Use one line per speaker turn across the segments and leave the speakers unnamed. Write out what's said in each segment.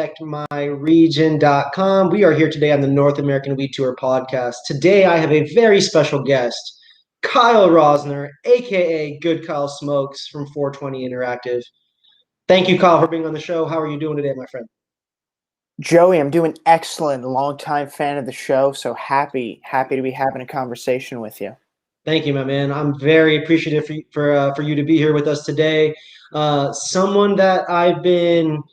protectmyregion.com. We are here today on the North American Weed Tour podcast. Today I have a very special guest, Kyle Rosner, aka Good Kyle Smokes from 420 Interactive. Thank you, Kyle, for being on the show. How are you doing today, my friend?
Joey, I'm doing excellent. Longtime fan of the show, so happy to be having a conversation with you.
Thank you, my man. I'm very appreciative for you to be here with us today. Someone that I've been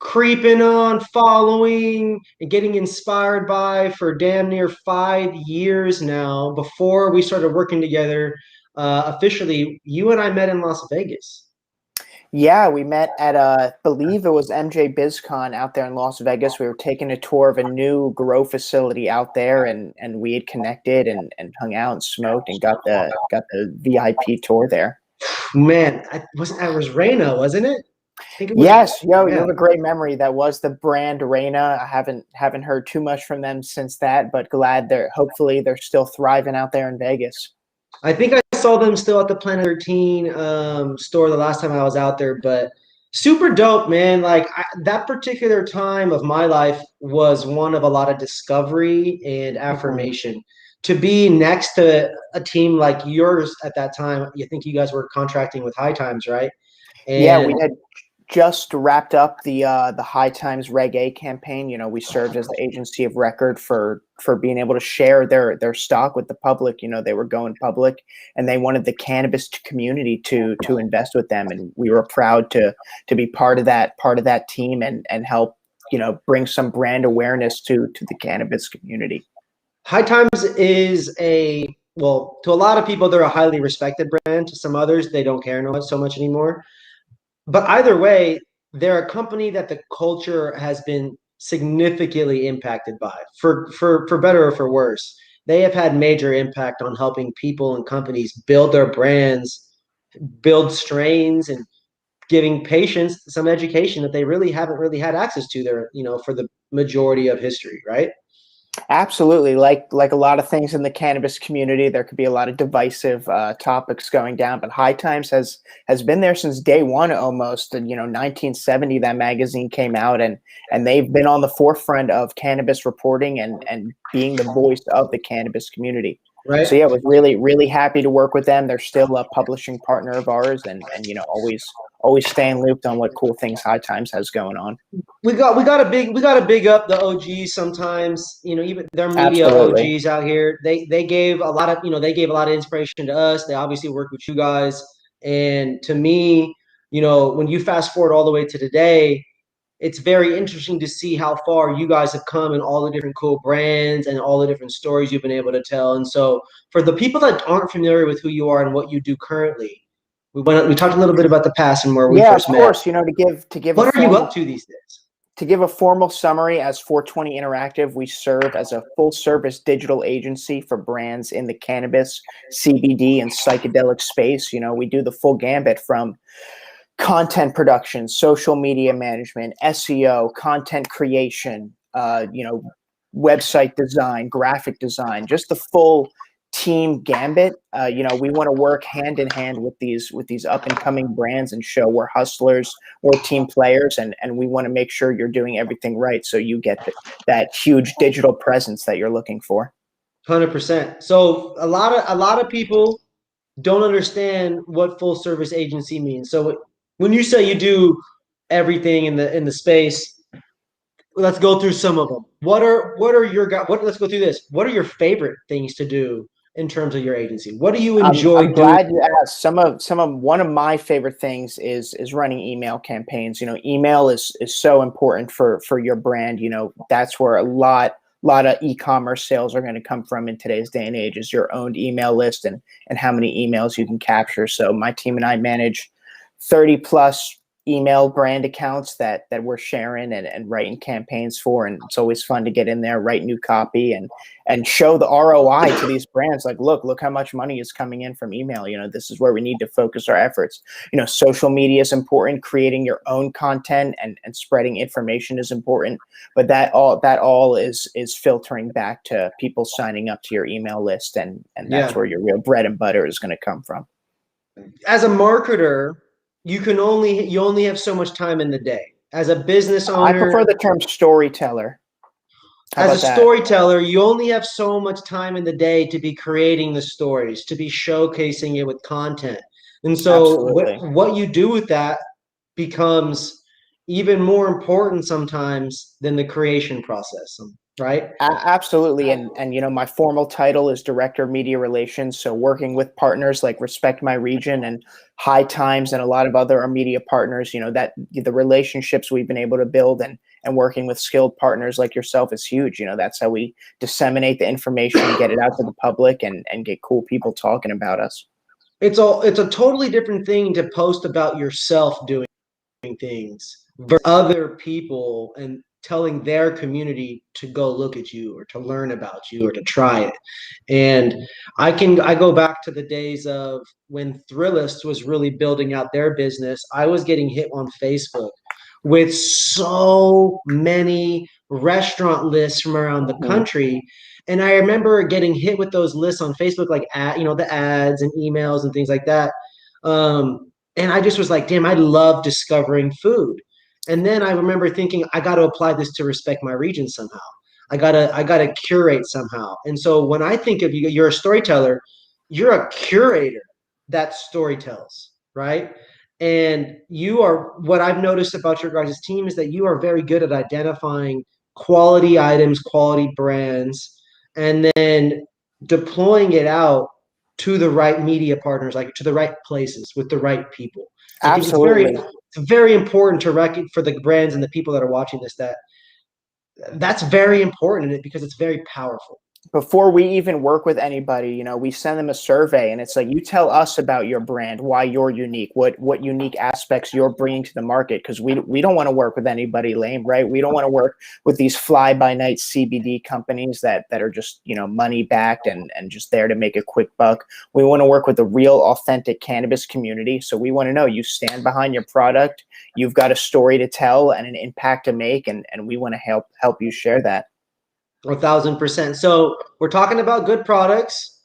creeping on, following, and getting inspired by for damn near 5 years now. Before we started working together officially, you and I met in Las Vegas.
Yeah, we met at believe it was MJ BizCon out there in Las Vegas. We were taking a tour of a new grow facility out there, and we had connected and hung out and smoked and got the VIP tour there.
Man, that was Reyna, wasn't it?
I think it was. Yes, you have a great memory. That was the brand Reyna. I haven't heard too much from them since that, but glad hopefully they're still thriving out there in Vegas.
I think I saw them still at the Planet 13 store the last time I was out there, but super dope, man. Like that particular time of my life was one of a lot of discovery and affirmation. Mm-hmm. To be next to a team like yours at that time, you think you guys were contracting with High Times, right?
And yeah, we had just wrapped up the High Times Reg A campaign. You know, we served as the agency of record for being able to share their stock with the public. You know, they were going public and they wanted the cannabis community to invest with them, and we were proud to be part of that team and help, you know, bring some brand awareness to the cannabis community.
High Times is to a lot of people, they're a highly respected brand. To some others, they don't care so much anymore. But either way, they're a company that the culture has been significantly impacted by, for better or for worse. They have had major impact on helping people and companies build their brands, build strains, and giving patients some education that they really haven't had access to there, you know, for the majority of history, right?
Absolutely. Like a lot of things in the cannabis community, there could be a lot of divisive topics going down, but High Times has been there since day one almost. And, you know, 1970, that magazine came out, and they've been on the forefront of cannabis reporting and being the voice of the cannabis community. Right. So yeah, I was really happy to work with them. They're still a publishing partner of ours, and you know, always staying looped on what cool things High Times has going on.
We got to big up the OGs sometimes. You know, even their media Absolutely. OGs out here. They gave a lot of inspiration to us. They obviously work with you guys, and to me, you know, when you fast forward all the way to today, it's very interesting to see how far you guys have come and all the different cool brands and all the different stories you've been able to tell. And so for the people that aren't familiar with who you are and what you do currently, we talked a little bit about the past and where we first met.
Yeah, of course. You know, to give
what are you up to these days?
To give a formal summary, as 420 Interactive, we serve as a full-service digital agency for brands in the cannabis, CBD, and psychedelic space. You know, we do the full gambit from content production, social media management, SEO, content creation, you know, website design, graphic design, just the full team gambit. You know, we want to work hand in hand with these up and coming brands and show we're hustlers, we're team players, and we want to make sure you're doing everything right so you get that huge digital presence that you're looking for.
100%. So a lot of people don't understand what full service agency means. So when you say you do everything in the space, let's go through some of them. Let's go through this. What are your favorite things to do in terms of your agency? What do you enjoy doing?
I'm glad you asked. One of my favorite things is running email campaigns. You know, email is so important for your brand. You know, that's where a lot of e-commerce sales are going to come from in today's day and age, is your own email list and how many emails you can capture. So my team and I manage 30 plus email brand accounts that we're sharing and writing campaigns for. And it's always fun to get in there, write new copy and show the ROI to these brands. Like, look how much money is coming in from email. You know, this is where we need to focus our efforts. You know, social media is important. Creating your own content and spreading information is important. But that all is filtering back to people signing up to your email list. And that's where your real bread and butter is going to come from.
As a marketer, you only have so much time in the day. As a business
I
owner,
prefer the term storyteller. How
as a
about that?
storyteller, you only have so much time in the day to be creating the stories, to be showcasing it with content. And so
Absolutely.
what you do with that becomes even more important sometimes than the creation process, right?
Absolutely. And you know, my formal title is Director of Media Relations. So working with partners like Respect My Region and High Times and a lot of other media partners, you know, that the relationships we've been able to build and working with skilled partners like yourself is huge. You know, that's how we disseminate the information, get it out to the public and get cool people talking about us.
It's a totally different thing to post about yourself doing things for other people and telling their community to go look at you or to learn about you or to try it. And I go back to the days of when Thrillist was really building out their business. I was getting hit on Facebook with so many restaurant lists from around the
Mhm.
country. And I remember getting hit with those lists on Facebook, like the ads and emails and things like that. And I just was like, damn, I love discovering food. And then I remember thinking, I got to apply this to Respect My Region somehow. I gotta curate somehow. And so when I think of you, you're a storyteller, you're a curator that storytells, right? And you are, what I've noticed about your guys' team is that you are very good at identifying quality items, quality brands, and then deploying it out to the right media partners, like to the right places with the right people. I think
Absolutely.
it's very important to reckon for the brands and the people that are watching this that that's very important in it because it's very powerful.
Before we even work with anybody, you know, we send them a survey and it's like, you tell us about your brand, why you're unique, what unique aspects you're bringing to the market. Cause we don't want to work with anybody lame, right? We don't want to work with these fly by night CBD companies that are just, you know, money backed and just there to make a quick buck. We want to work with the real authentic cannabis community. So we want to know you stand behind your product. You've got a story to tell and an impact to make. And we want to help you share that.
1,000%. So we're talking about good products.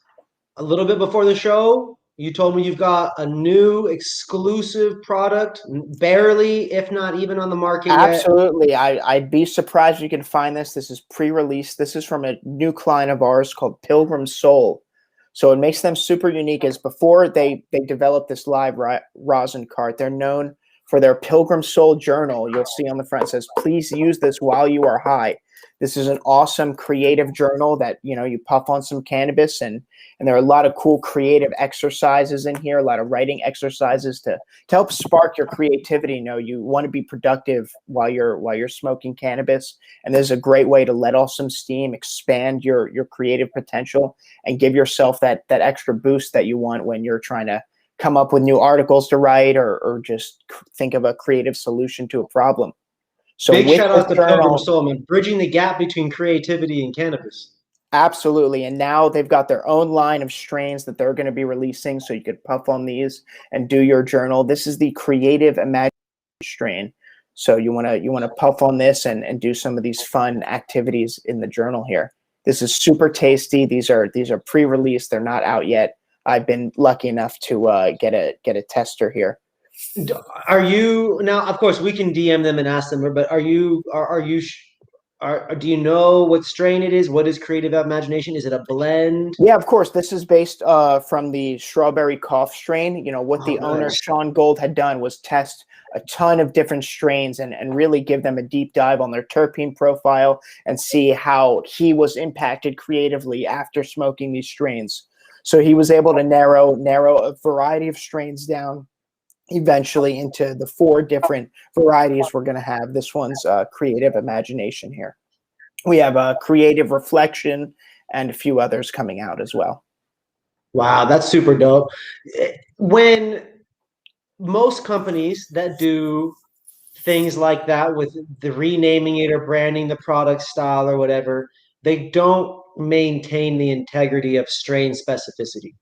A little bit before the show, you told me you've got a new exclusive product, barely, if not even on the market yet.
Absolutely. I'd be surprised if you can find this. This is pre-release. This is from a new client of ours called Pilgrim Soul. So what makes them super unique is before they developed this live rosin cart, they're known for their Pilgrim Soul journal. You'll see on the front, it says, please use this while you are high. This is an awesome creative journal that, you know, you puff on some cannabis and there are a lot of cool creative exercises in here, a lot of writing exercises to help spark your creativity. You know, you want to be productive while you're smoking cannabis. And this is a great way to let off some steam, expand your creative potential and give yourself that extra boost that you want when you're trying to come up with new articles to write or just think of a creative solution to a problem. So
Big
with
shout
this
out to Pilgrim
journal,
Soul, man, bridging the gap between creativity and cannabis.
absolutely. And now they've got their own line of strains that they're going to be releasing. So you could puff on these and do your journal. This is the Creative Imagination strain. So you want to puff on this and do some of these fun activities in the journal here. This is super tasty. These are pre-released. They're not out yet. I've been lucky enough to get a tester here.
Are you now? Of course, we can DM them and ask them. But do you know what strain it is? What is Creative Imagination? Is it a blend?
Yeah, of course. This is based from the strawberry cough strain. You know, what
Oh,
the owner,
nice.
Sean Gold, had done was test a ton of different strains and really give them a deep dive on their terpene profile and see how he was impacted creatively after smoking these strains. So he was able to narrow a variety of strains down eventually into the 4 different varieties we're going to have. This one's Creative Imagination here. We have a Creative Reflection and a few others coming out as well.
Wow, that's super dope. When most companies that do things like that with the renaming it or branding the product style or whatever, they don't maintain the integrity of strain specificity.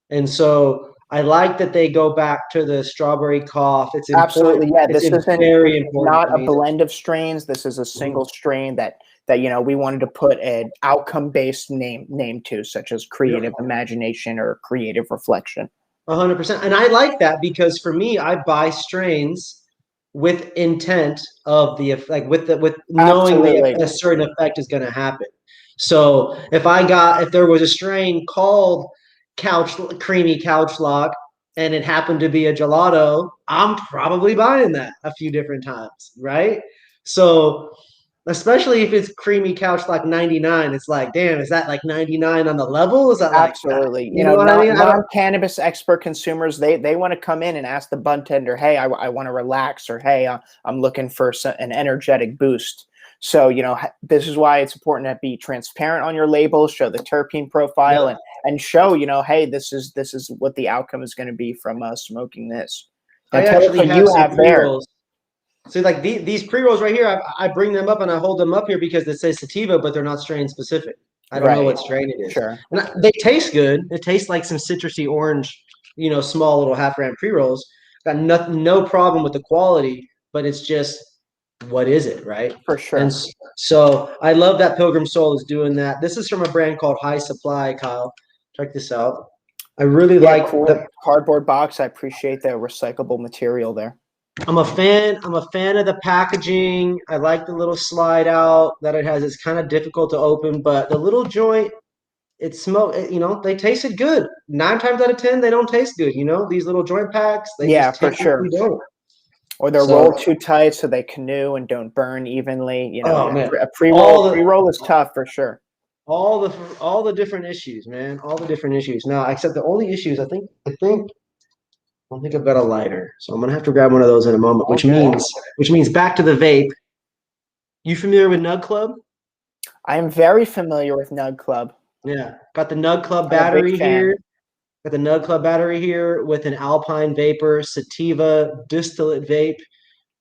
And so I like that they go back to the strawberry cough. It's important.
Absolutely, yeah.
It's
This
very
is
important
not
to
a
me.
blend of strains. This is a single strain that you know we wanted to put an outcome-based name to, such as Creative Imagination or Creative Reflection.
100%. And I like that because for me, I buy strains with intent of the like with knowing
Absolutely.
a certain effect is going to happen. So if there was a strain called creamy couch lock and it happened to be a gelato, I'm probably buying that a few different times, right? So especially if it's creamy couch like 99, it's like, damn, is that like 99 on the level? Is that like,
Absolutely.
you know what I mean?
Non-cannabis expert consumers, they want to come in and ask the bud tender, hey, I want to relax, or hey, I'm looking for an energetic boost. So, this is why it's important to be transparent on your label, show the terpene profile, and show, hey, this is what the outcome is going to be from smoking this.
I actually have some pre-rolls. So like these pre-rolls right here, I bring them up and I hold them up here because they say sativa, but they're not strain specific. I don't know what strain it is.
Sure.
And they taste good. It tastes like some citrusy orange, small little half-gram pre-rolls. Got no problem with the quality, but it's just, what is it, right?
For sure.
And so I love that Pilgrim Soul is doing that. This is from a brand called High Supply, Kyle. Check this out. I really like the
cardboard box. I appreciate the recyclable material there.
I'm a fan of the packaging. I like the little slide out that it has. It's kind of difficult to open, but the little joint, they tasted good. 9 times out of 10, they don't taste good. These little joint packs, they just
for sure.
Don't.
Or they're rolled too tight so they canoe and don't burn evenly. A pre-roll is tough for sure.
All the different issues, man. All the different issues. Now, except the only issues, I don't think I've got a lighter, so I'm gonna have to grab one of those in a moment. Which means back to the vape. You familiar with Nug Club?
I am very familiar with Nug Club.
Yeah, got the Nug Club battery here. Got the Nug Club battery here with an Alpine Vapor Sativa Distillate vape.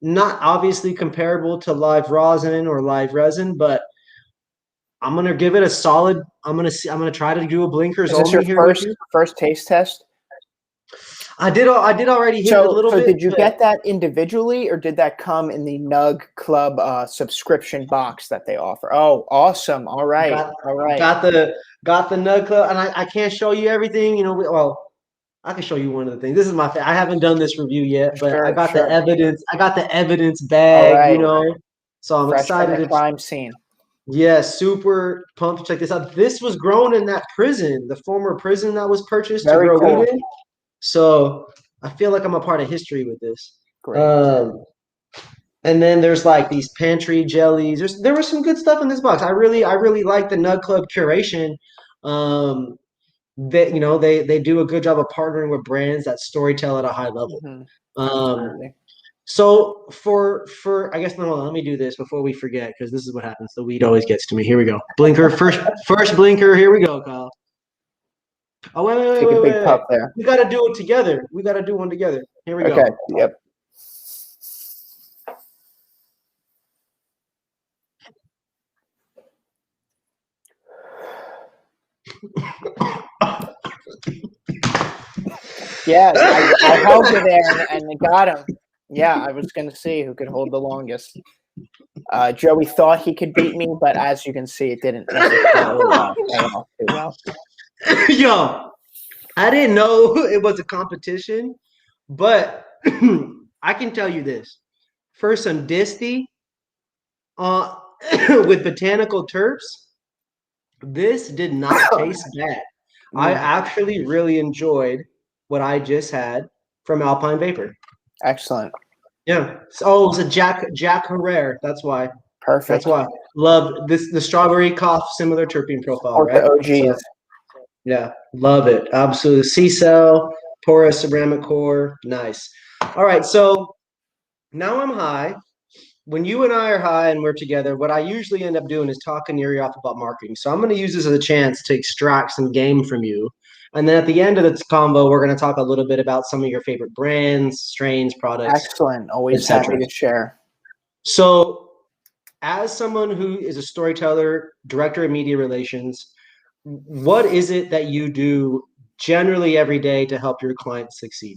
Not obviously comparable to live rosin or live resin, but I'm gonna give it a solid. I'm gonna try to do a blinkers
only here. Is this your first taste test?
I did already hit it a little bit.
So did you get that individually, or did that come in the Nug Club subscription box that they offer? Oh, awesome! All right,
Got the Nug Club, and I can't show you everything. I can show you one of the things. This is I haven't done this review yet, but I got the evidence. I got the evidence bag. So I'm excited.
From the crime scene.
Yeah, super pumped to check this out. This was grown in that prison, the former prison that was purchased to grow weed in. So I feel like I'm a part of history with this.
Great.
And then there's like these pantry jellies. There was some good stuff in this box. I really like the Nug Club curation. They do a good job of partnering with brands that storytell at a high level. So for I guess hold on, let me do this before we forget, because this is what happens. The weed always gets to me. Here we go. Blinker first blinker. Here we go, Kyle. Oh wait.
Take a big puff there.
We got to do it together. We got to do one together. Here we go.
Okay. Yep. Yes, I held you there and got him. Yeah, I was going to see who could hold the longest. Joey thought he could beat me, but as you can see, it didn't pay off too well.
Yo, I didn't know it was a competition, but I can tell you this. For some Disty with botanical terps, this did not taste bad. I actually really enjoyed what I just had from Alpine Vapor.
Excellent.
Yeah. Oh, it was a Jack Herrera. That's why.
Perfect.
That's why. Love this. The strawberry cough, similar terpene profile, right?
The OGs.
Yeah, love it. Absolutely. C-cell, porous ceramic core. Nice. All right. So now I'm high. When you and I are high and we're together, what I usually end up doing is talking your ear off about marketing. So I'm going to use this as a chance to extract some game from you. And then at the end of this combo, we're going to talk a little bit about some of your favorite brands, strains, products.
Excellent. Always happy to share.
So as someone who is a storyteller, director of media relations, what is it that you do generally every day to help your clients succeed?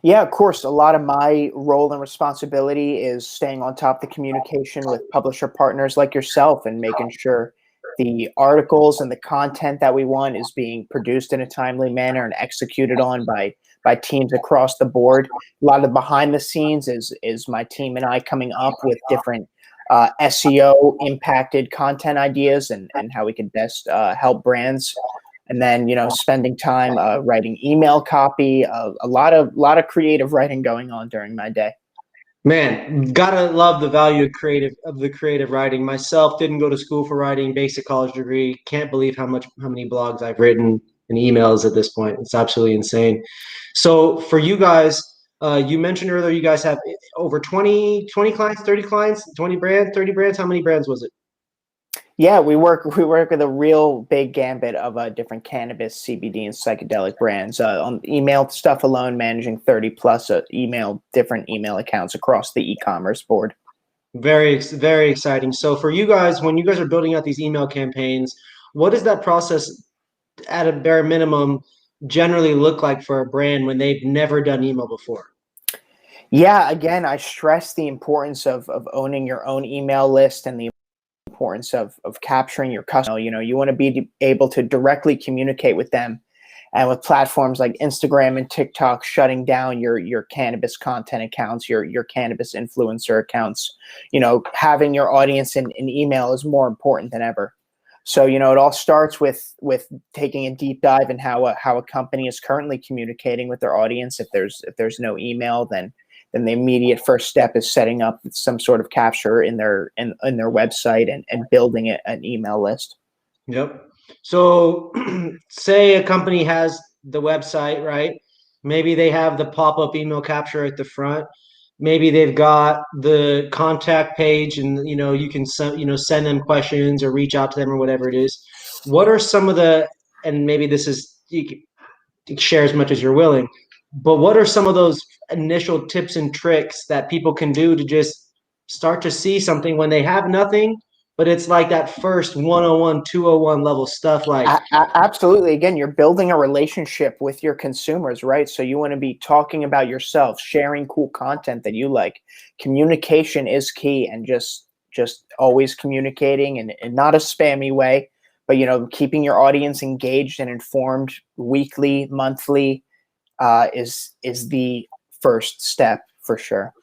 Yeah, of course. A lot of my role and responsibility is staying on top of the communication with publisher partners like yourself and making sure the articles and the content that we want is being produced in a timely manner and executed on by by teams across the board. A lot of behind the scenes is my team and I coming up with different SEO impacted content ideas and how we can best help brands. And then, spending time writing email copy, a lot of creative writing going on during my day.
Man, gotta love the value of the creative writing. Myself, didn't go to school for writing, basic college degree. Can't believe how many blogs I've written and emails at this point. It's absolutely insane. So for you guys, you mentioned earlier you guys have over 20 clients, 30 clients, 20 brands, 30 brands. How many brands was it?
Yeah, we work with a real big gambit of different cannabis, CBD, and psychedelic brands. On email stuff alone, managing 30 plus different email accounts across the e-commerce board.
Very, very exciting. So for you guys, when you guys are building out these email campaigns, what does that process at a bare minimum generally look like for a brand when they've never done email before?
Yeah, again, I stress the importance of owning your own email list and the importance of capturing your customer. You want to be able to directly communicate with them, and with platforms like Instagram and TikTok shutting down your cannabis content accounts, your cannabis influencer accounts, having your audience in email is more important than ever. So, it all starts with taking a deep dive in how a company is currently communicating with their audience. If there's no email, then the immediate first step is setting up some sort of capture in their website and building an email list.
Yep. So say a company has the website, right? Maybe they have the pop-up email capture at the front. Maybe they've got the contact page and you can send them questions or reach out to them or whatever it is. What are some of the, and maybe this is, you can share as much as you're willing, but what are some of those initial tips and tricks that people can do to just start to see something when they have nothing, but it's like that first 101, 201 level stuff? Like,
absolutely. Again, you're building a relationship with your consumers, right? So you want to be talking about yourself, sharing cool content that you like. Communication is key, and just always communicating in not a spammy way, but keeping your audience engaged and informed weekly, monthly, is the first step for sure.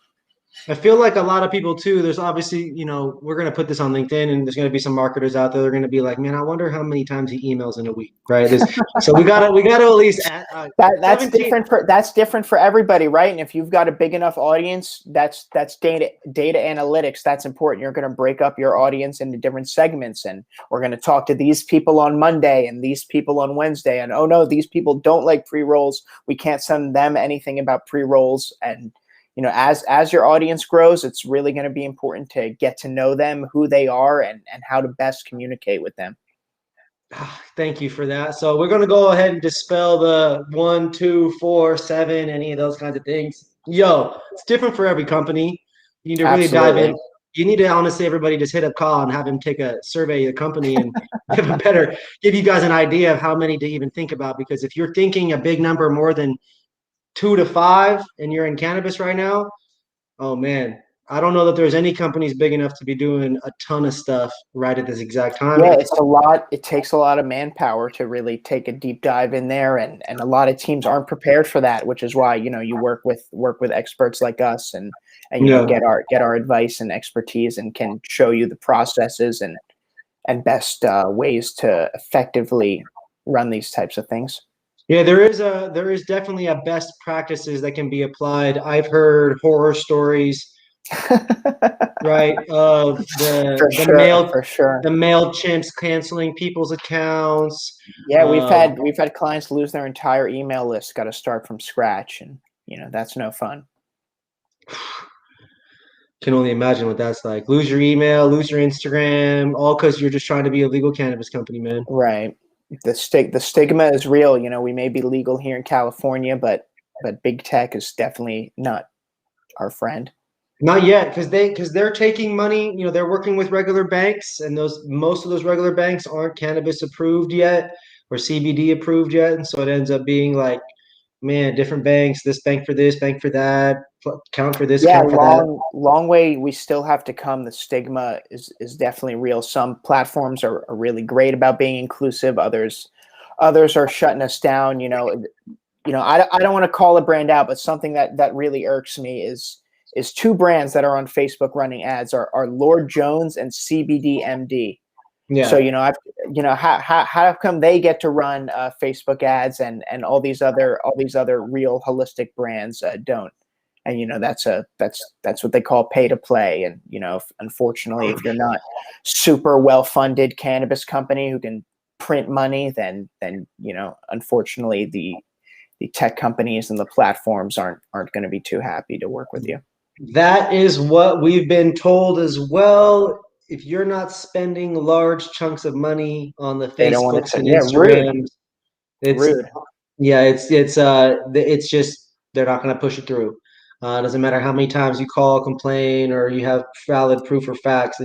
I feel like a lot of people too, there's obviously, we're going to put this on LinkedIn and there's going to be some marketers out there. They're going to be like, man, I wonder how many times he emails in a week. Right. So we got to at least
that's different for everybody. Right. And if you've got a big enough audience, that's data analytics. That's important. You're going to break up your audience into different segments, and we're going to talk to these people on Monday and these people on Wednesday. And, oh no, these people don't like pre-rolls. We can't send them anything about pre-rolls. And, as your audience grows, it's really going to be important to get to know them, who they are, and how to best communicate with them.
Thank you for that. So we're going to go ahead and dispel the 1, 2, 4, 7, any of those kinds of things. It's different for every company. You need to really dive in. You need to honestly, everybody just hit up Kyle and have him take a survey of the company and give you guys an idea of how many to even think about. Because if you're thinking a big number more than 2 to 5 and you're in cannabis right now, oh man, I don't know that there's any companies big enough to be doing a ton of stuff right at this exact time.
Yeah, it's a lot. It takes a lot of manpower to really take a deep dive in there, and a lot of teams aren't prepared for that, which is why you work with experts like us and get our advice and expertise, and can show you the processes and best ways to effectively run these types of things.
Yeah, there is definitely a best practices that can be applied. I've heard horror stories, right, of the MailChimps canceling people's accounts.
Yeah, we've had clients lose their entire email list, got to start from scratch, and that's no fun.
Can only imagine what that's like. Lose your email, lose your Instagram, all because you're just trying to be a legal cannabis company, man.
Right. The stigma is real. We may be legal here in California, but big tech is definitely not our friend.
Not yet, because they're taking money. They're working with regular banks, and most of those regular banks aren't cannabis approved yet or CBD approved yet, and so it ends up being like, man, different banks. This bank for this, bank for that, count for this, count for that.
Long way we still have to come. The stigma is definitely real. Some platforms are really great about being inclusive. Others are shutting us down. I don't want to call a brand out, but something that really irks me is two brands that are on Facebook running ads are Lord Jones and CBD MD.
Yeah.
So, how come they get to run Facebook ads and all these other real holistic brands don't? And that's what they call pay to play. And unfortunately, if you're not super well funded cannabis company who can print money, then unfortunately the tech companies and the platforms aren't going to be too happy to work with you.
That is what we've been told as well. If you're not spending large chunks of money on the Facebooks and Instagrams, it's just they're not going to push it through. It doesn't matter how many times you call, complain, or you have valid proof or facts.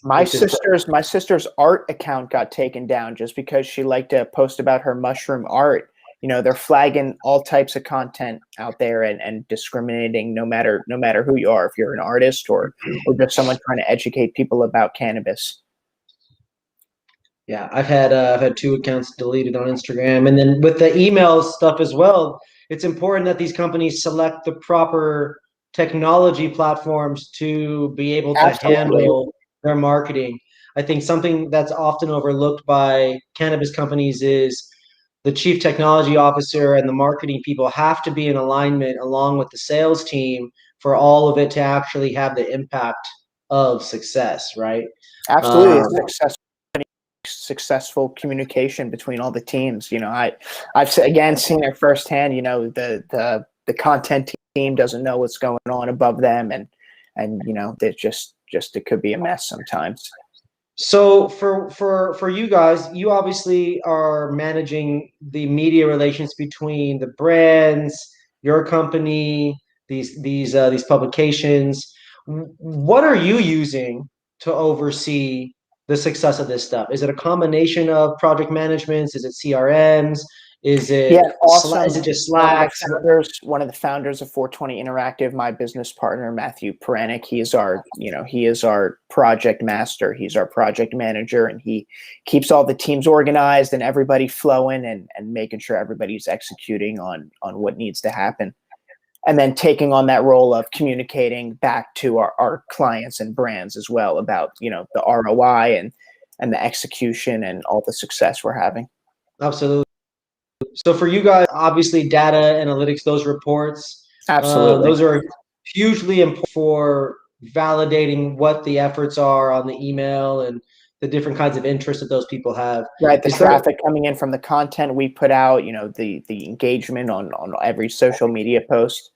My sister's art account got taken down just because she liked to post about her mushroom art. They're flagging all types of content out there and discriminating no matter who you are, if you're an artist or just someone trying to educate people about cannabis.
Yeah, I've had 2 accounts deleted on Instagram, and then with the email stuff as well. It's important that these companies select the proper technology platforms to be able to handle their marketing. I think something that's often overlooked by cannabis companies is the chief technology officer and the marketing people have to be in alignment along with the sales team for all of it to actually have the impact of success, right?
Absolutely. Successful communication between all the teams. I've again seen it firsthand. The content team doesn't know what's going on above them, and they just it could be a mess sometimes.
So for you guys, you obviously are managing the media relations between the brands, your company, these publications. What are you using to oversee the success of this stuff? Is it a combination of project managements? Is it CRMs? Is it
awesome.
Is it just Slack?
One of the founders of 420 Interactive, my business partner Matthew Perenick, he is our project master. He's our project manager, and he keeps all the teams organized and everybody flowing and making sure everybody's executing on what needs to happen. And then taking on that role of communicating back to our clients and brands as well about the ROI and the execution and all the success we're having.
Absolutely. So for you guys, obviously data analytics, those reports,
absolutely,
those are hugely important for validating what the efforts are on the email and the different kinds of interests that those people have.
Right. The traffic coming in from the content we put out, the engagement on every social media post,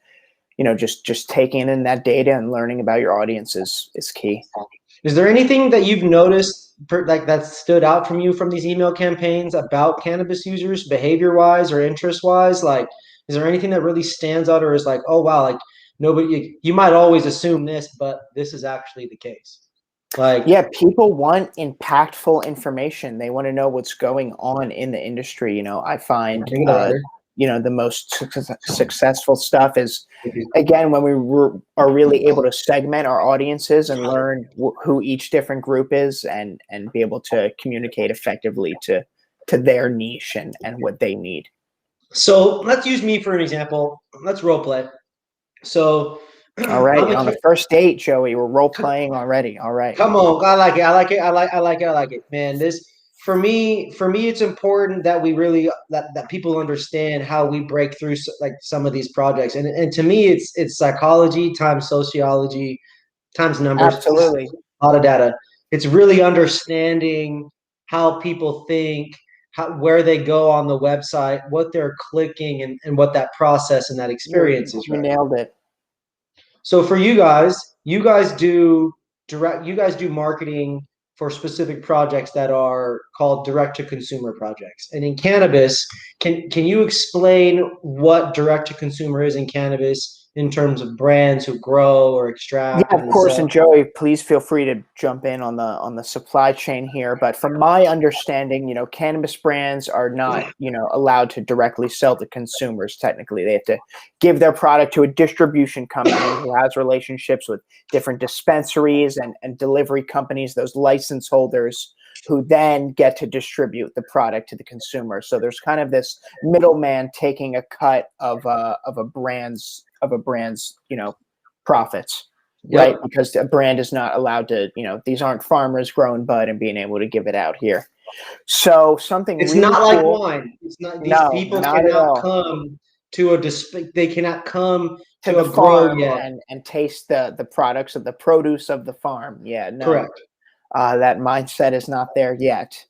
just taking in that data and learning about your audience is key.
Is there anything that you've noticed that stood out from you from these email campaigns about cannabis users, behavior-wise or interest-wise? Like, is there anything that really stands out, or is like, oh wow, like you might always assume this, but this is actually the case? Like,
yeah, people want impactful information. They want to know what's going on in the industry. I find the most successful stuff is, again, when we are really able to segment our audiences and learn who each different group is and be able to communicate effectively to their niche and what they need.
So let's use me for an example. Let's role play. So
all right, on the first date, Joey, we're role playing already. All right,
come on, I like it, man. This for me, it's important that we really that people understand how we break through like some of these projects, and to me, it's psychology times sociology times numbers.
Absolutely,
a lot of data. It's really understanding how people think, where they go on the website, what they're clicking, and what that process and that experience is.
You nailed it.
So for you guys do marketing for specific projects that are called direct to consumer projects. And in cannabis, can you explain what direct to consumer is in cannabis in terms of brands who grow or extract?
Yeah, of course. And Joey, please feel free to jump in on the supply chain here. But from my understanding, cannabis brands are not, allowed to directly sell to consumers. Technically, they have to give their product to a distribution company who has relationships with different dispensaries and delivery companies, those license holders who then get to distribute the product to the consumer. So there's kind of this middleman taking a cut of a brand's profits. Right, because a brand is not allowed to, these aren't farmers growing bud and being able to give it out here. So something
it's
really
not like
cool.
wine. It's not. These
No,
people
not at
cannot
all.
come to a they cannot come
To
to
the
a grow
farm
yet.
and taste the products of the produce of the farm. Yeah, no,
Correct.
that mindset is not there yet.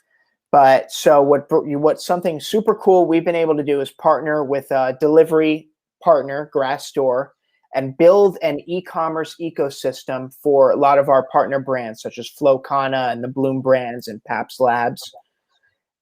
But so what something super cool we've been able to do is partner with a delivery partner, Grassdoor, and build an e-commerce ecosystem for a lot of our partner brands, such as Flowcana and the Bloom brands and Paps Labs.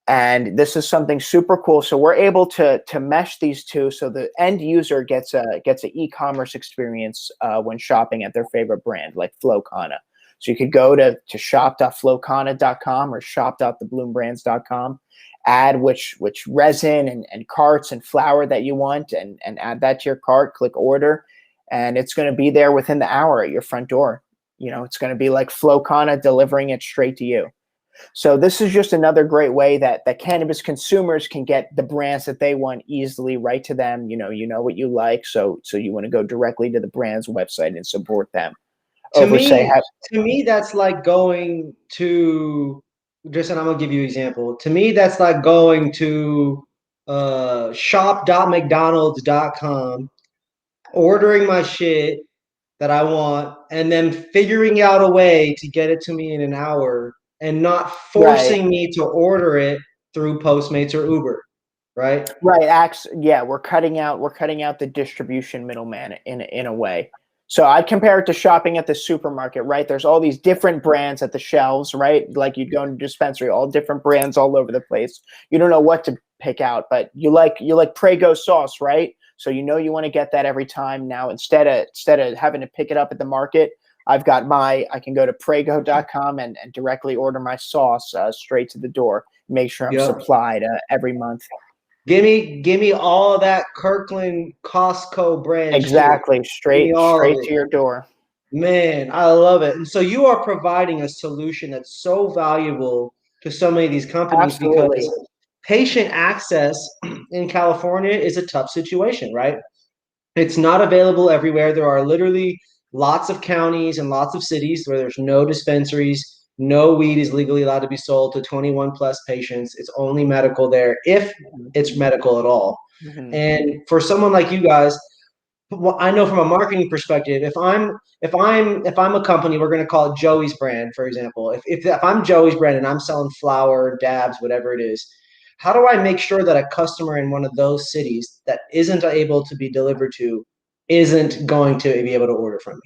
And this is something super cool. So we're able to mesh these two, so the end user gets an e-commerce experience when shopping at their favorite brand, like Flowcana. So you could go to shop.flowcana.com or shop.thebloomBrands.com, add which resin and carts and flour that you want, and add that to your cart, click order, and it's going to be there within the hour at your front door. It's going to be like Flowcana delivering it straight to you. So this is just another great way that cannabis consumers can get the brands that they want easily right to them. You know what you like, so you want to go directly to the brand's website and support them.
To me, that's like going to, Jason, I'm gonna give you an example. To me, that's like going to shop.mcdonalds.com, ordering my shit that I want, and then figuring out a way to get it to me in an hour and not forcing me to order it through Postmates or Uber, right?
Right. Yeah, we're cutting out the distribution middleman in a way. So I'd compare it to shopping at the supermarket, right? There's all these different brands at the shelves, right? Like you'd go into a dispensary, all different brands all over the place. You don't know what to pick out, but you like Prego sauce, right? So you want to get that every time. Now instead of having to pick it up at the market, I can go to prego.com and directly order my sauce straight to the door. Make sure I'm supplied every month.
Give me all that Kirkland Costco brand.
Exactly.
Shit.
Straight to your door.
Man, I love it. And so you are providing a solution that's so valuable to so many of these companies. Absolutely. Because patient access in California is a tough situation, right? It's not available everywhere. There are literally lots of counties and lots of cities where there's no dispensaries. No weed is legally allowed to be sold to 21 plus patients. It's only medical there, if it's medical at all. Mm-hmm. And for someone like you guys, well, I know from a marketing perspective, if I'm a company, we're going to call it Joey's brand, for example. If I'm Joey's brand and I'm selling flour, dabs, whatever it is, how do I make sure that a customer in one of those cities that isn't able to be delivered to isn't going to be able to order from me?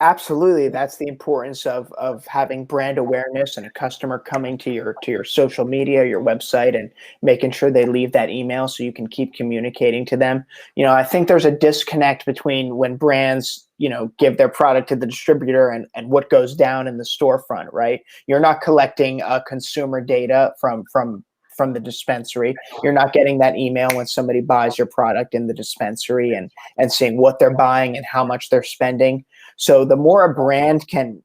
Absolutely. That's the importance of having brand awareness and a customer coming to your social media, your website, and making sure they leave that email so you can keep communicating to them. I think there's a disconnect between when brands, give their product to the distributor and what goes down in the storefront, right? You're not collecting consumer data from the dispensary. You're not getting that email when somebody buys your product in the dispensary and seeing what they're buying and how much they're spending. So the more a brand can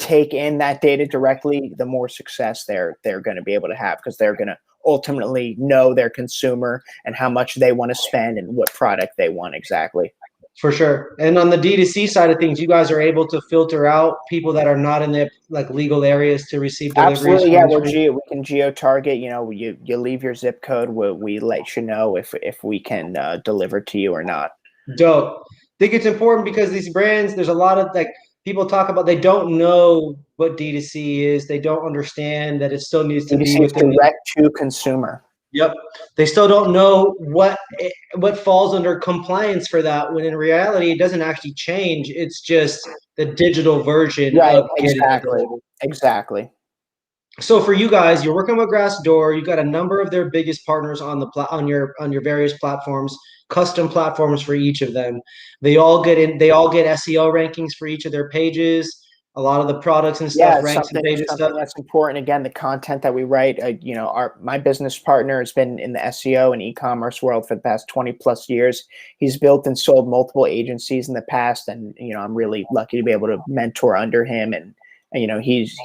take in that data directly, the more success they're going to be able to have, because they're going to ultimately know their consumer and how much they want to spend and what product they want exactly.
For sure. And on the D2C side of things, you guys are able to filter out people that are not in the legal areas to receive deliveries.
Absolutely, yeah. We can geo-target. You leave your zip code. We let you know if we can deliver to you or not.
Dope. I think it's important because these brands, there's a lot of people talk about, they don't know what D2C is. They don't understand that it still needs to be within
direct to consumer.
Yep. They still don't know what falls under compliance for that, when in reality it doesn't actually change. It's just the digital version of
Exactly.
So for you guys, you're working with Grassdoor. You've got a number of their biggest partners on your various platforms, custom platforms for each of them. They all get SEO rankings for each of their pages. A lot of the products and stuff ranks in pages.
Something that's important. Again, the content that we write. My business partner has been in the SEO and e-commerce world for the past 20 plus years. He's built and sold multiple agencies in the past, and I'm really lucky to be able to mentor under him. And he's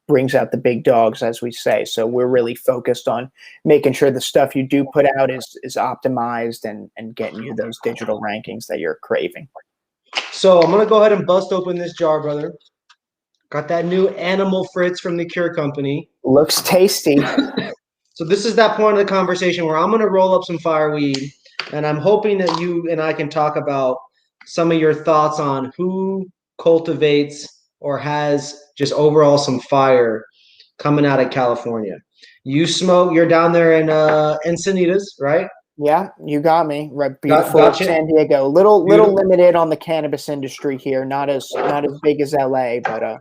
brings out the big dogs, as we say. So we're really focused on making sure the stuff you do put out is optimized and getting you those digital rankings that you're craving.
So I'm gonna go ahead and bust open this jar, brother. Got that new Animal Fritz from the Cure Company.
Looks tasty.
So this is that point of the conversation where I'm gonna roll up some fireweed, and I'm hoping that you and I can talk about some of your thoughts on who cultivates or has just overall some fire coming out of California. You smoke, you're down there in Encinitas, right?
Yeah, you got me. Right, beautiful
Gotcha.
San Diego. Little
Beautiful.
limited on the cannabis industry here. Not as big as LA, but I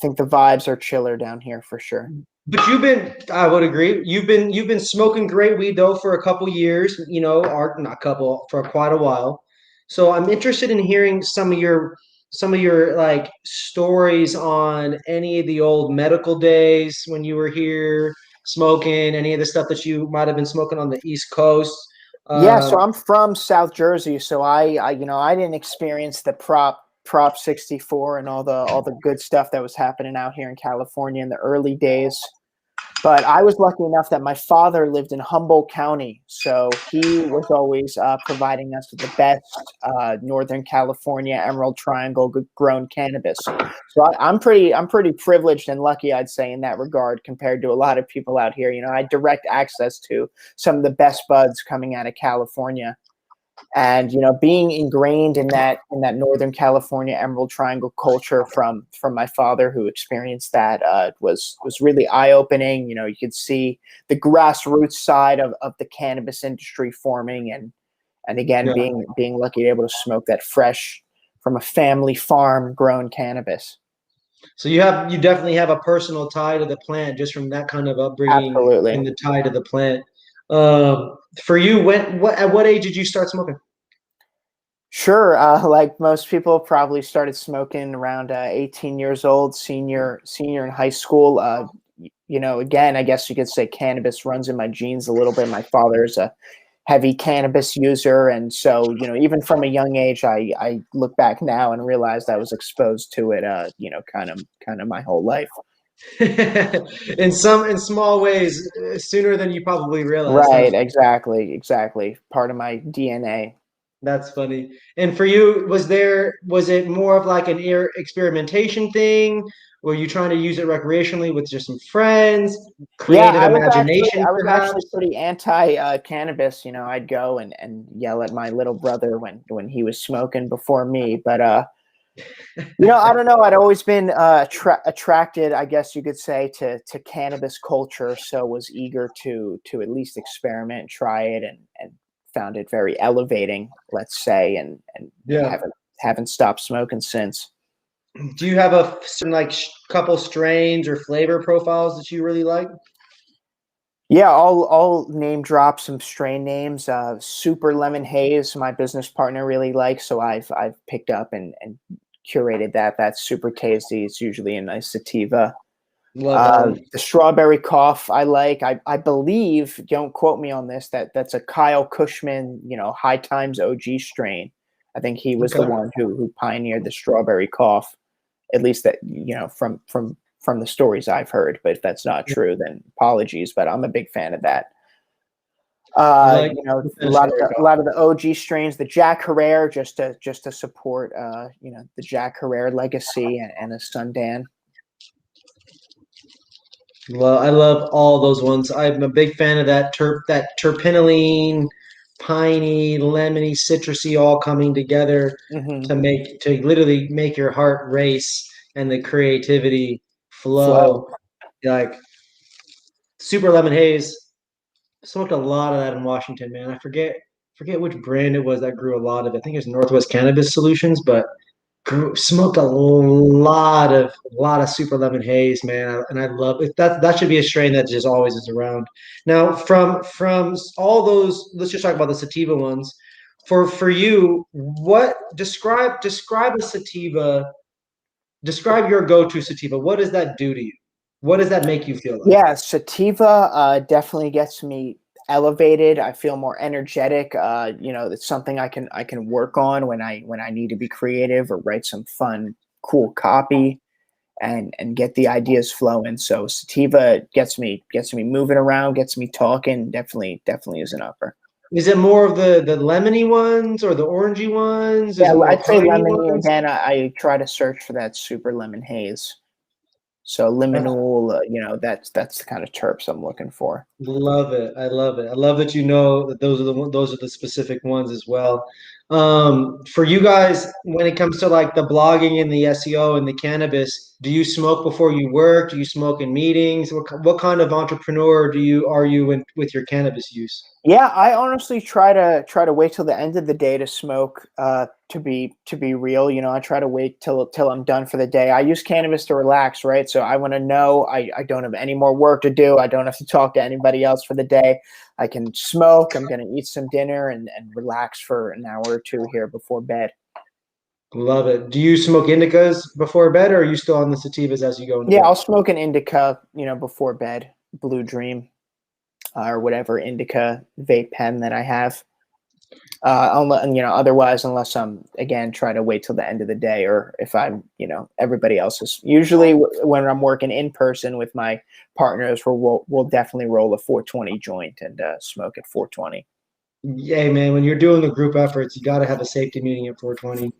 think the vibes are chiller down here for sure.
But I would agree. You've been smoking great weed though for a couple years, or not couple, for quite a while. So I'm interested in hearing some of your like stories on any of the old medical days when you were here smoking, any of the stuff that you might have been smoking on the East Coast.
Yeah, so I'm from South Jersey, so I didn't experience the Prop 64 and all the good stuff that was happening out here in California in the early days. But I was lucky enough that my father lived in Humboldt County, so he was always providing us with the best Northern California Emerald Triangle grown cannabis. So I'm pretty privileged and lucky, I'd say, in that regard, compared to a lot of people out here. I had direct access to some of the best buds coming out of California. And being ingrained in that Northern California Emerald Triangle culture from my father, who experienced that, was really eye opening. You could see the grassroots side of the cannabis industry forming, and again,
Yeah.
being lucky to be able to smoke that fresh from a family farm grown cannabis.
So you definitely have a personal tie to the plant just from that kind of upbringing
Absolutely.
and the tie to the plant. For you, at what age did you start smoking?
Sure. Like most people, probably started smoking around 18 years old, senior in high school. Again, I guess you could say cannabis runs in my genes a little bit. My father's a heavy cannabis user, and so even from a young age, I look back now and realized I was exposed to it. Kind of my whole life.
In small ways, sooner than you probably realize.
Right. Exactly. Part of my DNA.
That's funny. And for you, was it more of like an experimentation thing? Were you trying to use it recreationally with just some friends?
Yeah,
Creative imagination,
I was actually
perhaps?
pretty anti cannabis. I'd go and yell at my little brother when he was smoking before me. But I don't know. I'd always been attracted, I guess you could say, to cannabis culture. So was eager to at least experiment and try it, and found it very elevating, let's say, and
Yeah.
haven't stopped smoking since.
Do you have a certain like couple strains or flavor profiles that you really like?
Yeah, I'll name drop some strain names. Super Lemon Haze, my business partner really likes, so I've picked up and curated that. That's super tasty. It's usually a nice sativa.
Love that one.
The Strawberry Cough I like. I believe, don't quote me on this, that's a Kyle Cushman, High Times OG strain. I think he was the
Okay.
one who pioneered the Strawberry Cough, at least that from the stories I've heard. But if that's not true, then apologies. But I'm a big fan of that.
I like
A lot of the OG strains, the Jack Herrera, just to support the Jack Herrera legacy and his son Dan.
Well, I love all those ones. I'm a big fan of that terpenoline, piney, lemony, citrusy all coming together
Mm-hmm.
to literally make your heart race and the creativity
Flow.
flow. Like super lemon haze. Smoked a lot of that in Washington, man. I forget which brand it was that grew a lot of it. I think it was Northwest Cannabis Solutions, but smoked a lot of super lemon haze, man, and I love it. That should be a strain that just always is around. Now, from all those, let's just talk about the sativa ones. For you, what describe a sativa? Describe your go-to sativa. What does that do to you? What does that make you feel like?
Yeah, sativa definitely gets me elevated. I feel more energetic. It's something I can work on when I need to be creative or write some fun, cool copy. and get the ideas flowing. So Sativa gets me moving around, gets me talking. Definitely is an upper.
Is it more of the lemony ones or the orangey ones? Is
Yeah,
it more
I'd say
piney
lemony
ones?
again. I try to search for that super lemon haze. So limonal, that's the kind of terps I'm looking for.
Love it. I love it. I love that you know that those are the specific ones as well. For you guys, when it comes to like the blogging and the SEO and the cannabis, do you smoke before you work? Do you smoke in meetings? What kind of entrepreneur are you with your cannabis use?
Yeah, I honestly try to wait till the end of the day to smoke. To be real, I try to wait till I'm done for the day. I use cannabis to relax, right? So I want to know I don't have any more work to do. I don't have to talk to anybody else for the day. I can smoke. I'm gonna eat some dinner and relax for an hour or two here before bed.
Love it. Do you smoke indicas before bed, or are you still on the sativas as you go into
Yeah,
bed?
I'll smoke an indica, before bed, Blue Dream, or whatever indica vape pen that I have. Otherwise, unless I'm again trying to wait till the end of the day, or if I'm, everybody else is usually when I'm working in person with my partners, we'll definitely roll a 420 joint and smoke at 420.
Yeah, man. When you're doing the group efforts, you got to have a safety meeting at 420.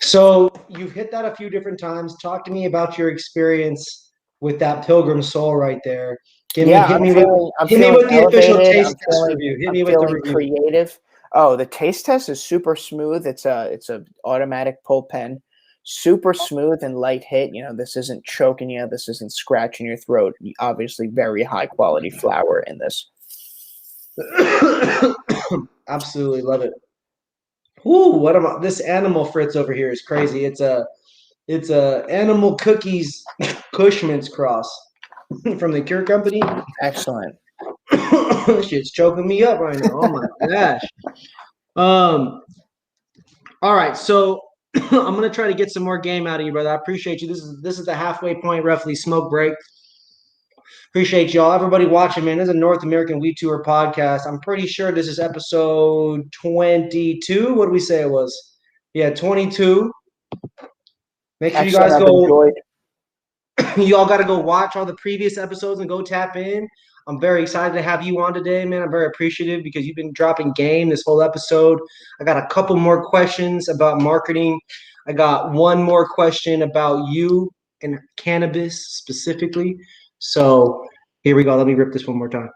So you've hit that a few different times. Talk to me about your experience with that Pilgrim Soul right there.
Yeah, I'm
Hit me
feeling
with the official
elevated.
taste test review. Hit
I'm
me with the
feeling
review.
creative. Oh, the taste test is super smooth. It's a automatic pull pen, super smooth and light hit. This isn't choking you. This isn't scratching your throat. Obviously, very high quality flower in this.
Absolutely love it. Ooh, what am I? This animal Fritz over here is crazy. It's a animal cookies Cushman's cross from the Cure Company.
Excellent.
This shit's choking me up right now. Oh my gosh. Um. All right, so I'm gonna try to get some more game out of you, brother. I appreciate you. This is the halfway point, roughly smoke break. Appreciate y'all. Everybody watching, man. This is a North American Weed Tour podcast. I'm pretty sure this is episode 22. What do we say it was? Yeah, 22. Make sure you
Excellent.
guys
I've
go.
enjoyed.
You all got to go watch all the previous episodes and go tap in. I'm very excited to have you on today, man. I'm very appreciative because you've been dropping game this whole episode. I got a couple more questions about marketing. I got one more question about you and cannabis specifically. So here we go. Let me rip this one more time.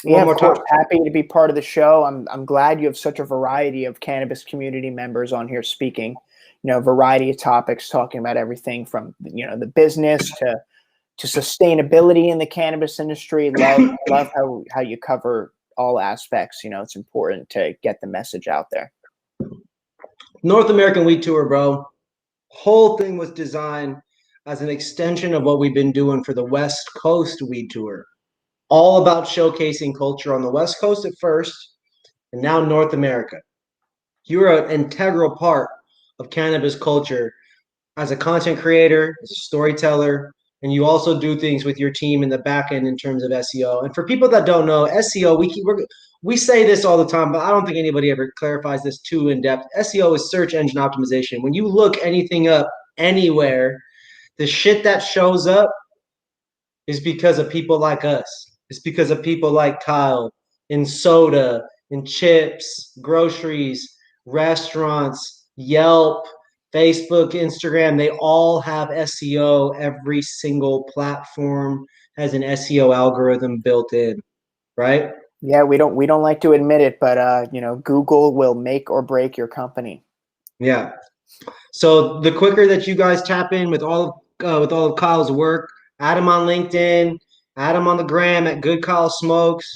Yeah,
One
of
more
course.
time.
Happy to be part of the show. I'm glad you have such a variety of cannabis community members on here speaking. Variety of topics, talking about everything from the business to sustainability in the cannabis industry. Love how you cover all aspects. It's important to get the message out there.
North American Weed Tour, bro. Whole thing was designed as an extension of what we've been doing for the West Coast Weed Tour. All about showcasing culture on the West Coast at first, and now North America. You're an integral part of cannabis culture as a content creator, as a storyteller, and you also do things with your team in the back end in terms of SEO. And for people that don't know, SEO, we say this all the time, but I don't think anybody ever clarifies this too in depth. SEO is search engine optimization. When you look anything up anywhere, the shit that shows up is because of people like us. It's because of people like Kyle in soda, in chips, groceries, restaurants, Yelp, Facebook, Instagram. They all have SEO. Every single platform has an SEO algorithm built in, right?
Yeah, we don't like to admit it, but Google will make or break your company.
Yeah. So the quicker that you guys tap in with all of Kyle's work, add him on LinkedIn, add him on the gram at Good Kyle Smokes.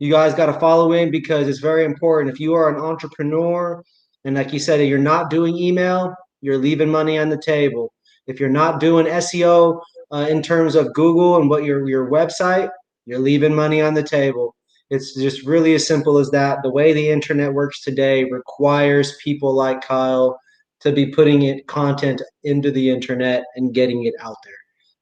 You guys got to follow in because it's very important. If you are an entrepreneur and like you said, you're not doing email, you're leaving money on the table. If you're not doing SEO in terms of Google and what your website, you're leaving money on the table. It's just really as simple as that. The way the internet works today requires people like Kyle to be putting content into the internet and getting it out there.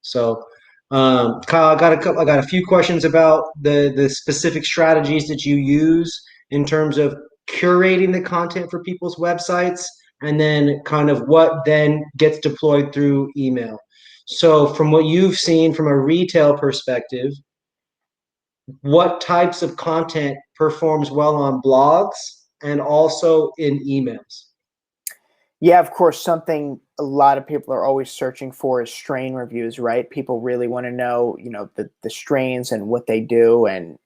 So, Kyle, I got a few questions about the specific strategies that you use in terms of curating the content for people's websites, and then kind of what then gets deployed through email. So from what you've seen from a retail perspective, what types of content performs well on blogs and also in emails?
Yeah, of course, something a lot of people are always searching for is strain reviews, right? People really want to know, the strains and what they do, and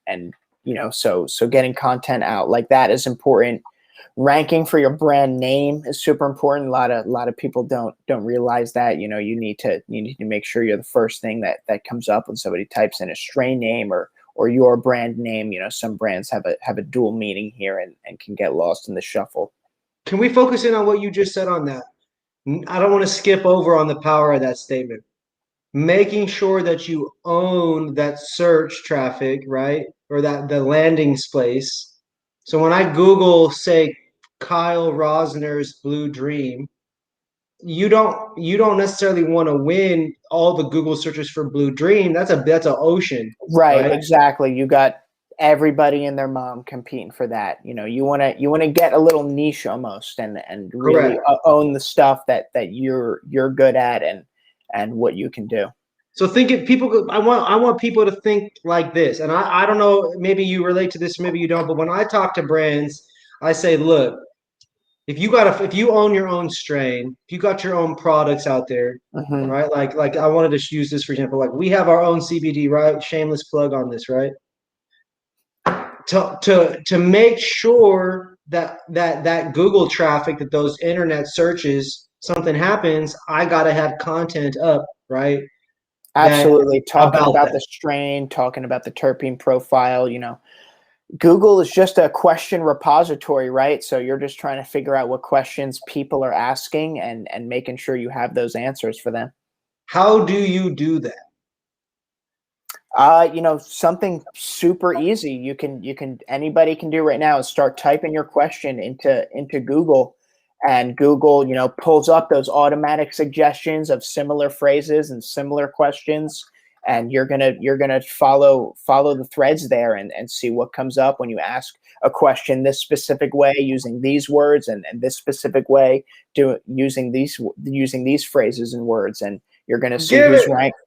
so getting content out like that is important. Ranking for your brand name is super important. A lot of people don't realize that. You need to make sure you're the first thing that comes up when somebody types in a strain name or your brand name. Some brands have a dual meaning here and can get lost in the shuffle.
Can we focus in on what you just said on that? I don't want to skip over on the power of that statement. Making sure that you own that search traffic, right? Or that the landing space. So when I Google, say, Kyle Rosner's Blue Dream, you don't necessarily want to win all the Google searches for Blue Dream. That's an ocean,
Right,
right?
exactly. You got everybody and their mom competing for that. You want to get a little niche almost and really
Correct.
own the stuff that you're good at and what you can do.
So people. I want people to think like this, and I don't know. Maybe you relate to this, maybe you don't. But when I talk to brands, I say, look, if you own your own strain, if you got your own products out there,
Mm-hmm.
right? Like I wanted to use this for example. Like we have our own CBD, right? Shameless plug on this, right? To make sure that Google traffic, that those internet searches, something happens, I gotta have content up, right? That
Absolutely. Talking
about
about
that.
the strain, talking about the terpene profile, Google is just a question repository, right? So you're just trying to figure out what questions people are asking and making sure you have those answers for them.
How do you do that?
Something super easy anybody can do right now is start typing your question into Google, and Google, pulls up those automatic suggestions of similar phrases and similar questions, and you're gonna follow the threads there and see what comes up when you ask a question this specific way using these words and this specific way using these phrases and words, and you're gonna see
Give
who's
it.
ranked.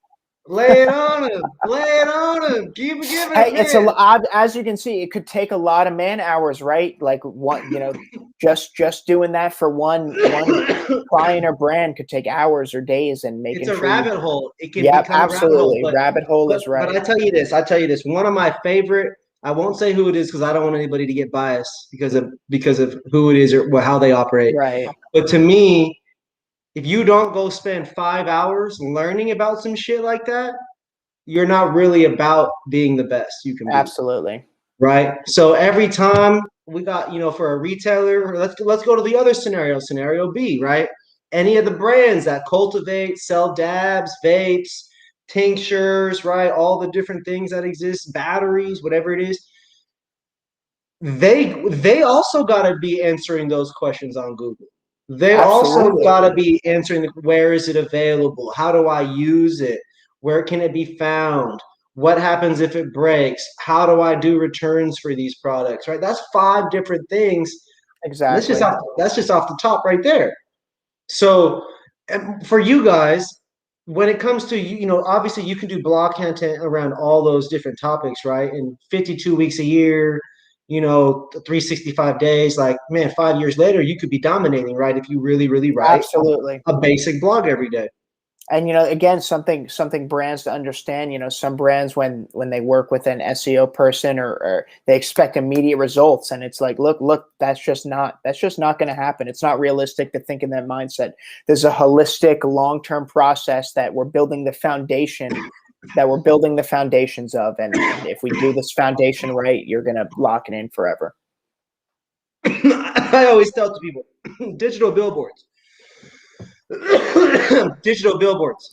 Lay it on him. Lay it on him. Keep giving
Hey,
it,
it's a
man.
lot. As you can see, it could take a lot of man hours, right? Like just doing that for one client or brand could take hours or days, and
It's
making
a
sure you.
rabbit hole. It can
Yep,
become a rabbit hole.
absolutely.
But
Rabbit hole
but
is
but
right.
I tell you this. I tell you this. One of my favorite. I won't say who it is because I don't want anybody to get biased because of who it is or how they operate.
Right.
But to me, if you don't go spend 5 hours learning about some shit like that, you're not really about being the best you can be.
Absolutely.
Right. So every time we got, for a retailer, let's go to the other scenario B, right? Any of the brands that cultivate, sell dabs, vapes, tinctures, right? All the different things that exist, batteries, whatever it is. They also got to be answering those questions on Google. They also
Absolutely.
got to be answering where is it available? How do I use it? Where can it be found? What happens if it breaks? How do I do returns for these products? Right? That's 5 different things. And
Exactly.
that's just off the top right there. So for you guys, when it comes to obviously you can do blog content around all those different topics, right? And 52 weeks a year, 365 days, like man, 5 years later, you could be dominating, right? If you really, really write
Absolutely.
a basic blog every day.
And again, something brands to understand. Some brands when they work with an SEO person or they expect immediate results, and it's like, look, that's just not going to happen. It's not realistic to think in that mindset. There's a holistic, long-term process that we're building the foundation, of, and if we do this foundation right, you're going to lock it in forever.
I always tell to people, digital billboards. Digital billboards.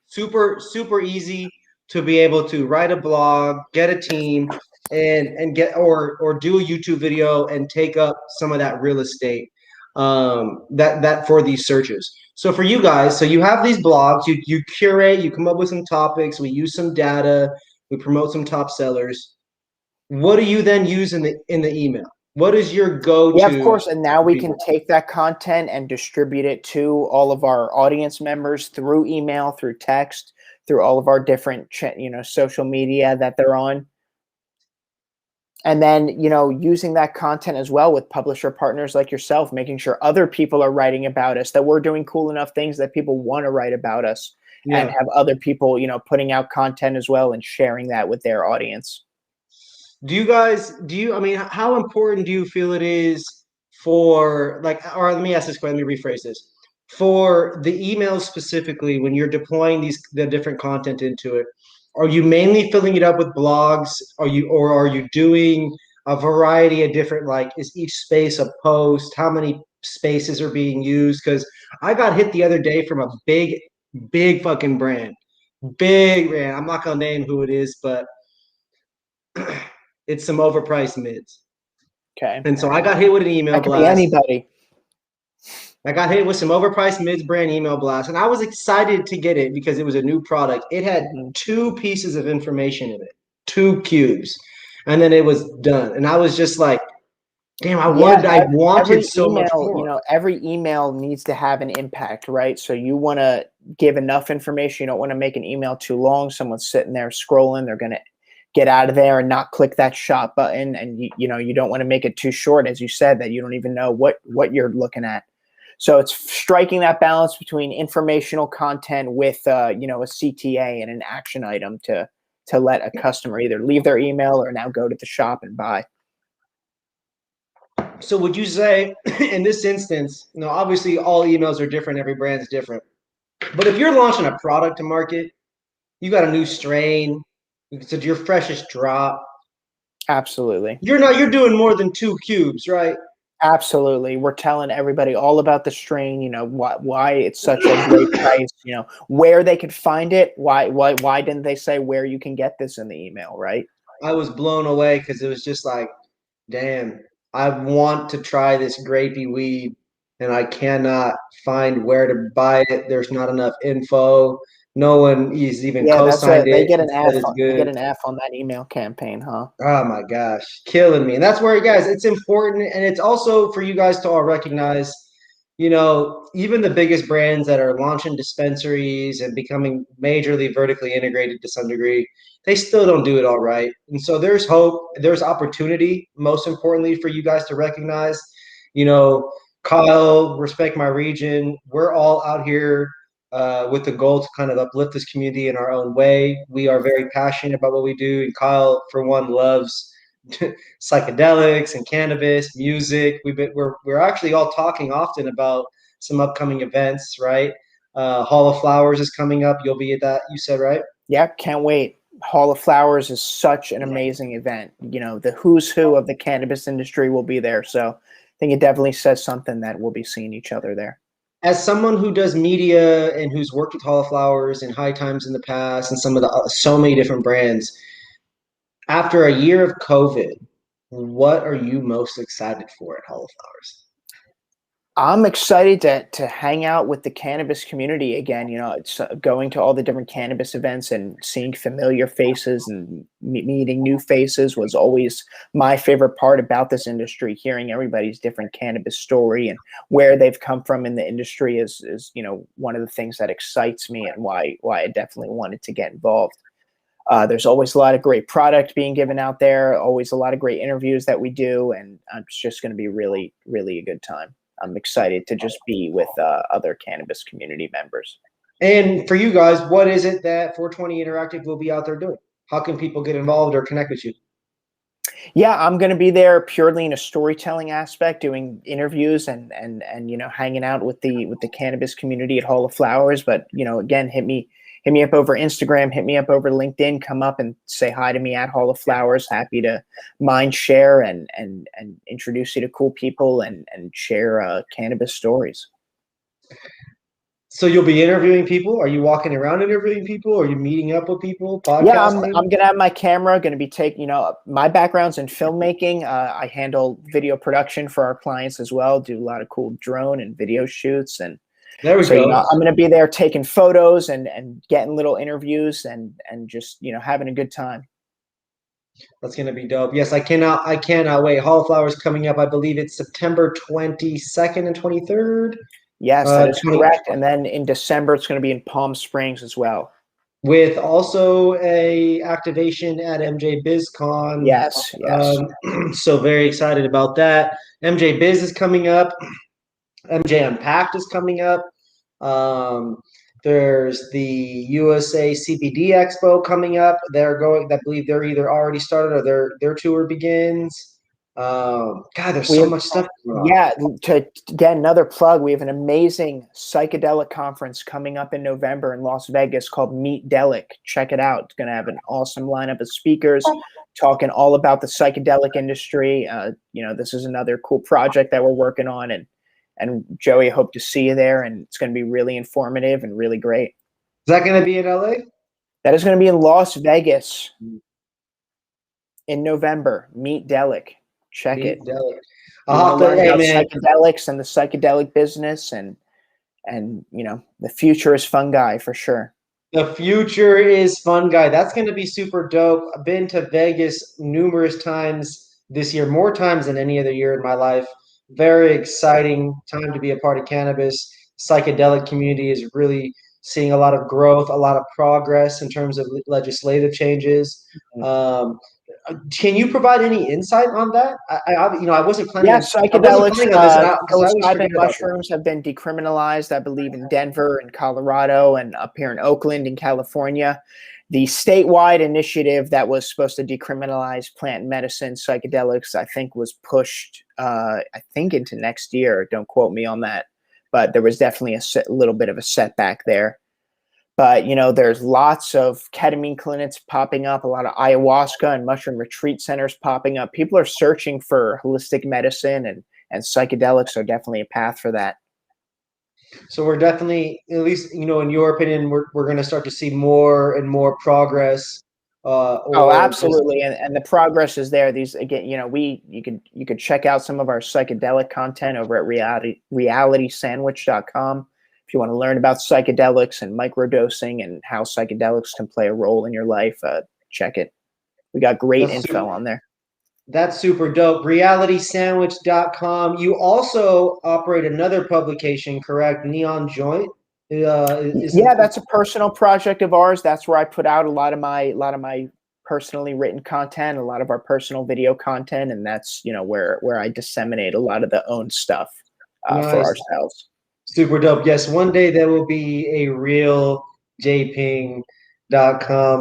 Super, super easy to be able to write a blog, get a team, and get or do a YouTube video and take up some of that real estate that for these searches. So for you guys, so you have these blogs, you curate, you come up with some topics, we use some data, we promote some top sellers. What do you then use in the email? What is your go-to?
Yeah, of course. And now we can take that content and distribute it to all of our audience members through email, through text, through all of our different, social media that they're on. And then, using that content as well with publisher partners like yourself, making sure other people are writing about us, that we're doing cool enough things that people want to write about us, and have other people, putting out content as well and sharing that with their audience.
I mean, how important do you feel it is for, like, or let me ask this question, let me rephrase this. For the emails specifically, when you're deploying the different content into it, are you mainly filling it up with blogs? Or are you doing a variety of different, like, is each space a post? How many spaces are being used? Because I got hit the other day from a big fucking brand. Big brand. I'm not gonna name who it is, but it's some overpriced mids.
Okay.
And so I got hit with an email
That could be
blast.
anybody.
I got hit with some overpriced mids brand email blast, and I was excited to get it because it was a new product. It had 2 pieces of information in it, 2 cubes, and then it was done. And I was just like, damn, I wanted so much more.
Every email needs to have an impact, right? So you want to give enough information. You don't want to make an email too long. Someone's sitting there scrolling. They're going to get out of there and not click that shop button. And you don't want to make it too short, as you said, that you don't even know what you're looking at. So it's striking that balance between informational content with a CTA and an action item to let a customer either leave their email or now go to the shop and buy.
So would you say in this instance, obviously all emails are different, every brand's different. But if you're launching a product to market, you got a new strain, it's your freshest drop.
Absolutely.
You're doing more than 2 cubes, right?
Absolutely. We're telling everybody all about the strain, why it's such a great price, where they could find it. Why didn't they say where you can get this in the email, right?
I was blown away because it was just like, damn, I want to try this grapey weed and I cannot find where to buy it. There's not enough info. No one is even co-signed it.
They get an F.
They
get an F on that email campaign, huh?
Oh my gosh, killing me. And that's where, guys, it's important. And it's also for you guys to all recognize, even the biggest brands that are launching dispensaries and becoming majorly vertically integrated to some degree, they still don't do it all right. And so there's hope, there's opportunity, most importantly, for you guys to recognize, Kyle, Respect My Region, we're all out here with the goal to kind of uplift this community in our own way. We are very passionate about what we do. And Kyle, for one, loves psychedelics and cannabis, music. We're actually all talking often about some upcoming events, right? Hall of Flowers is coming up. You'll be at that, you said, right?
Yeah, can't wait. Hall of Flowers is such an amazing event. The who's who of the cannabis industry will be there. So I think it definitely says something that we'll be seeing each other there.
As someone who does media and who's worked with Hall of Flowers and High Times in the past and so many different brands, after a year of COVID, what are you most excited for at Hall of Flowers?
I'm excited to hang out with the cannabis community again. It's going to all the different cannabis events and seeing familiar faces and meeting new faces was always my favorite part about this industry. Hearing everybody's different cannabis story and where they've come from in the industry is one of the things that excites me and why I definitely wanted to get involved. There's always a lot of great product being given out there, always a lot of great interviews that we do, and it's just going to be really, really a good time. I'm excited to just be with other cannabis community members.
And for you guys, what is it that 420 Interactive will be out there doing? How can people get involved or connect with you?
Yeah, I'm going to be there purely in a storytelling aspect, doing interviews and hanging out with the cannabis community at Hall of Flowers. But again, hit me up over Instagram, hit me up over LinkedIn, come up and say hi to me at Hall of Flowers. Happy to mind share and introduce you to cool people and share cannabis stories.
So you'll be interviewing people? Are you walking around interviewing people? Are you meeting up with people? Podcasting?
Yeah, I'm gonna have my camera. Going to be taking, my background's in filmmaking. I handle video production for our clients as well. Do a lot of cool drone and video shoots, and
there we go.
I'm going to be there taking photos and getting little interviews and just having a good time.
That's gonna be dope. Yes, I cannot wait. Hall of Flowers coming up. I believe it's September 22nd and 23rd.
Yes, that is
20
correct. And then in December, it's going to be in Palm Springs as well.
with also a activation at MJ BizCon.
Yes, yes.
So very excited about that. MJ Biz is coming up. MJ Unpacked is coming up. Um, there's the USA CBD Expo coming up. They're going. I believe they're either already started or their tour begins. God, there's
We
so
have,
much stuff going on.
yeah, to get another plug, we have an amazing psychedelic conference coming up in November in Las Vegas called Meet Delic. Check it out. It's going to have an awesome lineup of speakers talking all about the psychedelic industry. This is another cool project that we're working on, and Joey, I hope to see you there, and it's going to be really informative and really great.
Is that going to be in LA?
That is going to be in Las Vegas in November. Meet Delic. Check it.
Delic.
You want to learn about psychedelics and the psychedelic business, and the future is fungi for sure.
The future is fun, guy. That's going to be super dope. I've been to Vegas numerous times this year, more times than any other year in my life. Very exciting time to be a part of cannabis. Psychedelic community is really seeing a lot of growth, a lot of progress in terms of legislative changes. Um, can you provide any insight on that? I wasn't planning.
Yeah,
I wasn't
psychedelics.
planning on this, because I always
Psilocybin
forget about that.
mushrooms have been decriminalized, I believe, in Denver and Colorado, and up here in Oakland in California. The statewide initiative that was supposed to decriminalize plant medicine psychedelics, I think, was pushed, into next year. Don't quote me on that, but there was definitely a little bit of a setback there. But, there's lots of ketamine clinics popping up, a lot of ayahuasca and mushroom retreat centers popping up. People are searching for holistic medicine, and psychedelics are definitely a path for that.
So we're definitely, at least, in your opinion, we're going to start to see more and more progress.
Oh, absolutely. And the progress is there. These, again, you could check out some of our psychedelic content over at realitysandwich.com. If you want to learn about psychedelics and microdosing and how psychedelics can play a role in your life, check it. We got great info on there.
That's super dope. Realitysandwich.com. You also operate another publication, correct? Neon Joint.
Yeah, that's a personal project of ours. That's where I put out a lot of my personally written content, a lot of our personal video content, and that's where I disseminate a lot of the own stuff for ourselves.
Super dope. Yes, one day there will be a real jping.com,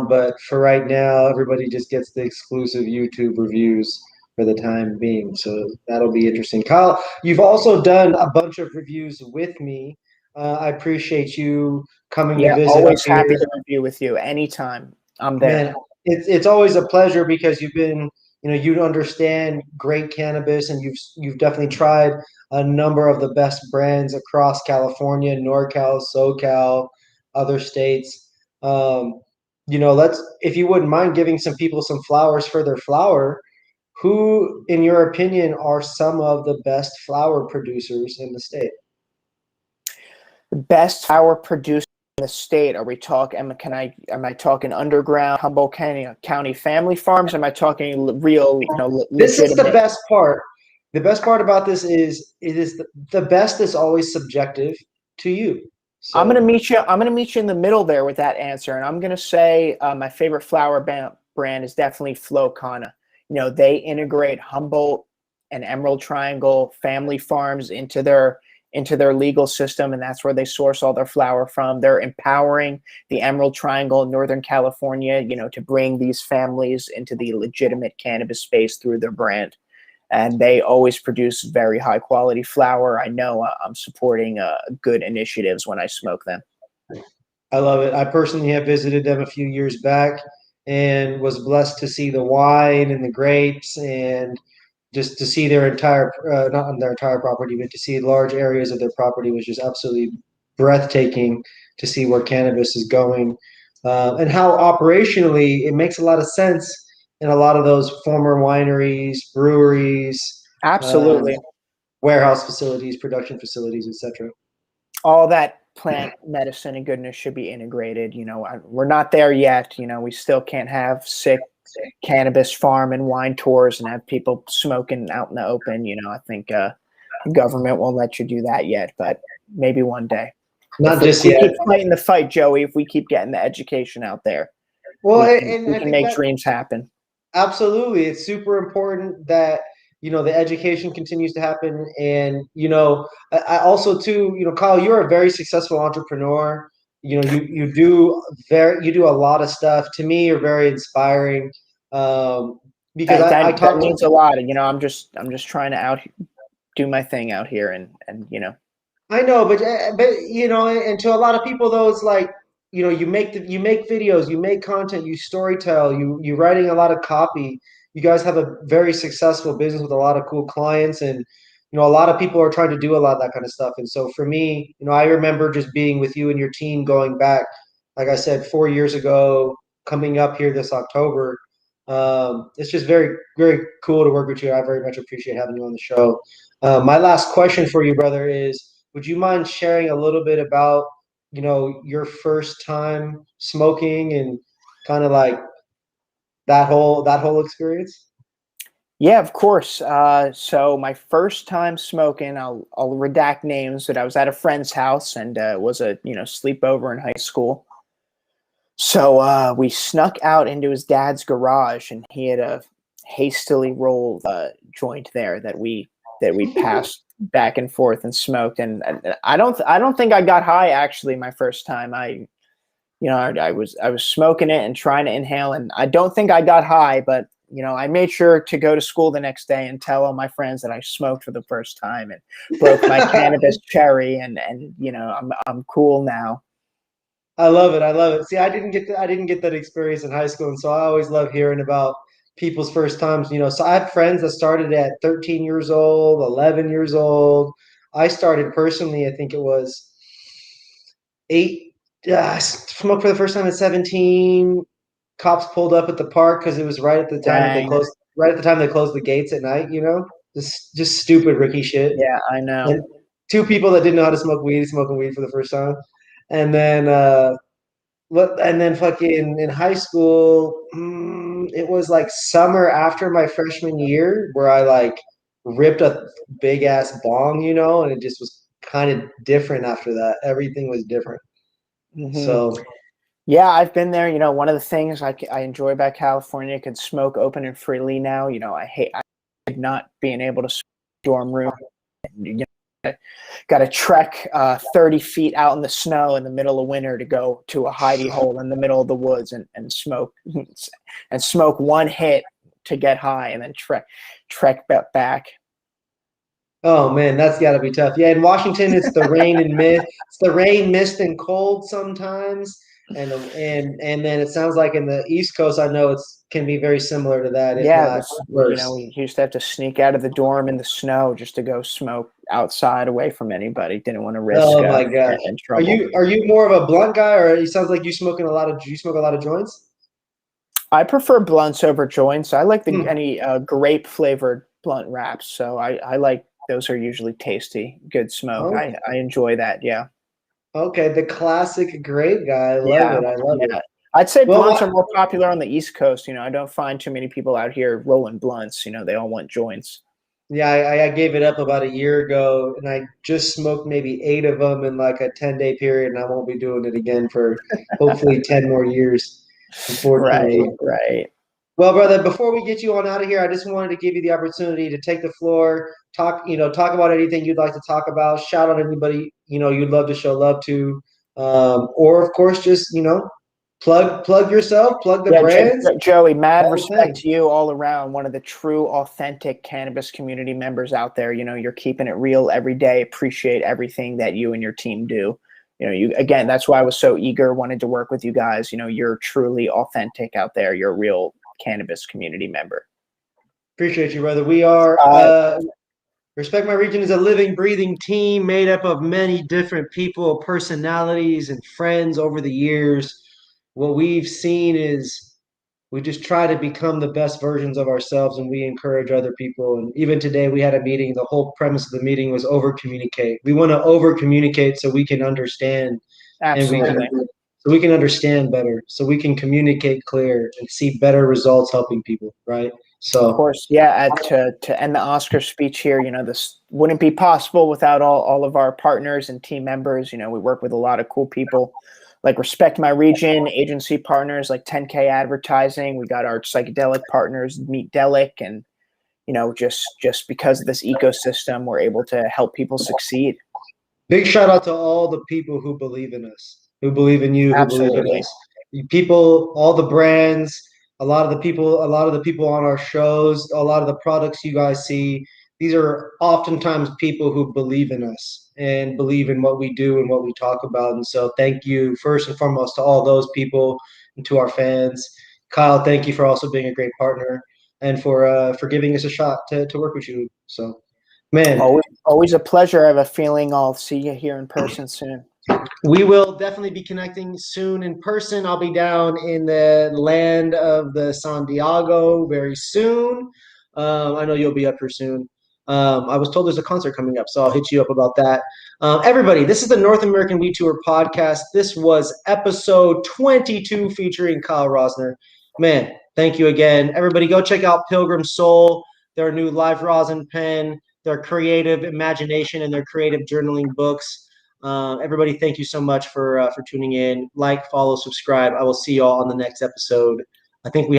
but for right now, everybody just gets the exclusive YouTube reviews for the time being. So that'll be interesting. Kyle, you've also done a bunch of reviews with me. I appreciate you coming to visit.
Always happy to review with you anytime. I'm there.
Man, it's always a pleasure because you've been, you understand great cannabis, and you've definitely tried a number of the best brands across California, NorCal, SoCal, other states. If you wouldn't mind giving some people some flowers for their flower, who, in your opinion, are some of the best flower producers in the state?
The best flower producer in the state. Are we talking? Am I talking underground Humboldt County family farms? Am I talking real?
This is the best part. The best part about this is the best is always subjective to you. So
I'm gonna meet you. I'm gonna meet you in the middle there with that answer, and I'm gonna say my favorite flower brand is definitely Flow Kana. They integrate Humboldt and Emerald Triangle family farms into their legal system, and that's where they source all their flower from. They're empowering the Emerald Triangle in Northern California, to bring these families into the legitimate cannabis space through their brand. And they always produce very high quality flower. I know I'm supporting good initiatives when I smoke them.
I love it. I personally have visited them a few years back and was blessed to see the wine and the grapes, and just to see their entire, not on their entire property, but to see large areas of their property was just absolutely breathtaking to see where cannabis is going, and how operationally it makes a lot of sense in a lot of those former wineries, breweries,
Absolutely.
Warehouse facilities, production facilities, etc.
All that plant medicine and goodness should be integrated. We're not there yet. We still can't have sick cannabis farm and wine tours and have people smoking out in the open. I think government won't let you do that yet, but maybe one day.
Not
If
just
we
yet.
keep fighting the fight, Joey, if we keep getting the education out there,
Well,
we
and I
can
think
make
that
dreams happen.
absolutely, it's super important that the education continues to happen, and I also too, Kyle, you're a very successful entrepreneur. You do a lot of stuff. To me, you're very inspiring. Because I
That
talk to
means a lot. And I'm just trying to do my thing out here, and
I know, but and to a lot of people though, it's like you make videos, you make content, you storytell, you writing a lot of copy. You guys have a very successful business with a lot of cool clients, and a lot of people are trying to do a lot of that kind of stuff. And so for me, I remember just being with you and your team going back, like I said, 4 years ago, coming up here this October. It's just very, very cool to work with you. I very much appreciate having you on the show. My last question for you, brother, is would you mind sharing a little bit about, your first time smoking and kind of like that whole experience?
Yeah, of course. So my first time smoking, I'll redact names, but I was at a friend's house, and it was a sleepover in high school. So we snuck out into his dad's garage, and he had a hastily rolled joint there that we passed back and forth and smoked. And I don't think I got high actually my first time. I was smoking it and trying to inhale, and I don't think I got high, but I made sure to go to school the next day and tell all my friends that I smoked for the first time and broke my cannabis cherry, and I'm cool now.
I love it. I love it. See, I didn't get that experience in high school, and so I always love hearing about people's first times. So I have friends that started at 13 years old, 11 years old. I started personally, I think it was eight. Smoked for the first time at 17. Cops pulled up at the park because it was right at the time that they
Dang.
closed. Right at the time they closed the gates at night. Just stupid rookie shit.
Yeah, I know.
And two people that didn't know how to smoke weed smoking weed for the first time, and then fucking in high school, it was like summer after my freshman year where I like ripped a big ass bong, and it just was kind of different after that. Everything was different.
Mm-hmm.
So
Yeah, I've been there. One of the things I enjoy about California, I can smoke open and hate not being able to smoke in the dorm room. Got to trek 30 feet out in the snow in the middle of winter to go to a hidey hole in the middle of the woods and smoke one hit to get high and then trek back.
oh man, that's got to be tough. Yeah, in Washington, it's the rain and mist. It's the rain, mist, and cold sometimes, and then it sounds like in the East Coast, I know it's can be very similar to that, if
Yeah,
not worse.
we used to have to sneak out of the dorm in the snow just to go smoke outside away from anybody. Didn't want to risk
Oh my gosh,
in trouble.
are you more of a blunt guy, or it sounds like you smoke a lot of joints?
I prefer blunts over joints. I like any grape flavored blunt wraps. So I like those are usually tasty, good smoke.
Okay.
I enjoy that. Yeah.
Okay, the classic grape guy. I love it. I love it.
I'd say
Well,
blunts are more popular on the East Coast. I don't find too many people out here rolling blunts. They all want joints.
yeah, I gave it up about a year ago, and I just smoked maybe 8 of them in like a 10-day period, and I won't be doing it again for hopefully 10 more years, unfortunately.
Right.
Well, brother, before we get you on out of here, I just wanted to give you the opportunity to take the floor, talk about anything you'd like to talk about, shout out anybody, you'd love to show love to, or of course, just, plug yourself, plug the brands.
Joey, mad respect to you all around. One of the true, authentic cannabis community members out there. You're keeping it real every day. Appreciate everything that you and your team do. Again, that's why I was so eager, wanted to work with you guys. You're truly authentic out there. You're a real cannabis community member.
Appreciate you, brother. We are Respect My Region is a living, breathing team made up of many different people, personalities, and friends over the years. What we've seen is we just try to become the best versions of ourselves, and we encourage other people. And even today, we had a meeting. The whole premise of the meeting was over communicate. We want to over communicate so we can understand,
Absolutely.
so we can understand better, so we can communicate clear and see better results helping people, right?
Of
So
course, yeah. To end the Oscar speech here, this wouldn't be possible without all of our partners and team members. We work with a lot of cool people, like Respect My Region, agency partners like 10K Advertising. We got our psychedelic partners, Meet Delic, and just because of this ecosystem, we're able to help people succeed.
big shout out to all the people who believe in us, who believe in you, who believe in
Absolutely.
us. People, all the brands, a lot of the people on our shows, a lot of the products you guys see, these are oftentimes people who believe in us and believe in what we do and what we talk about. And so thank you first and foremost to all those people and to our fans. Kyle, thank you for also being a great partner and for giving us a shot to work with you. So, man,
Always a pleasure. I have a feeling I'll see you here in person soon.
we will definitely be connecting soon in person. I'll be down in the land of the San Diego very soon. I know you'll be up here soon. I was told there's a concert coming up, so I'll hit you up about that. Everybody, this is the North American Weed Tour podcast. This was episode 22 featuring Kyle Rosner. Man, thank you again. Everybody, go check out Pilgrim Soul, their new live rosin pen, their creative imagination, and their creative journaling books. Everybody, thank you so much for tuning in. Like, follow, subscribe. I will see you all on the next episode. I think we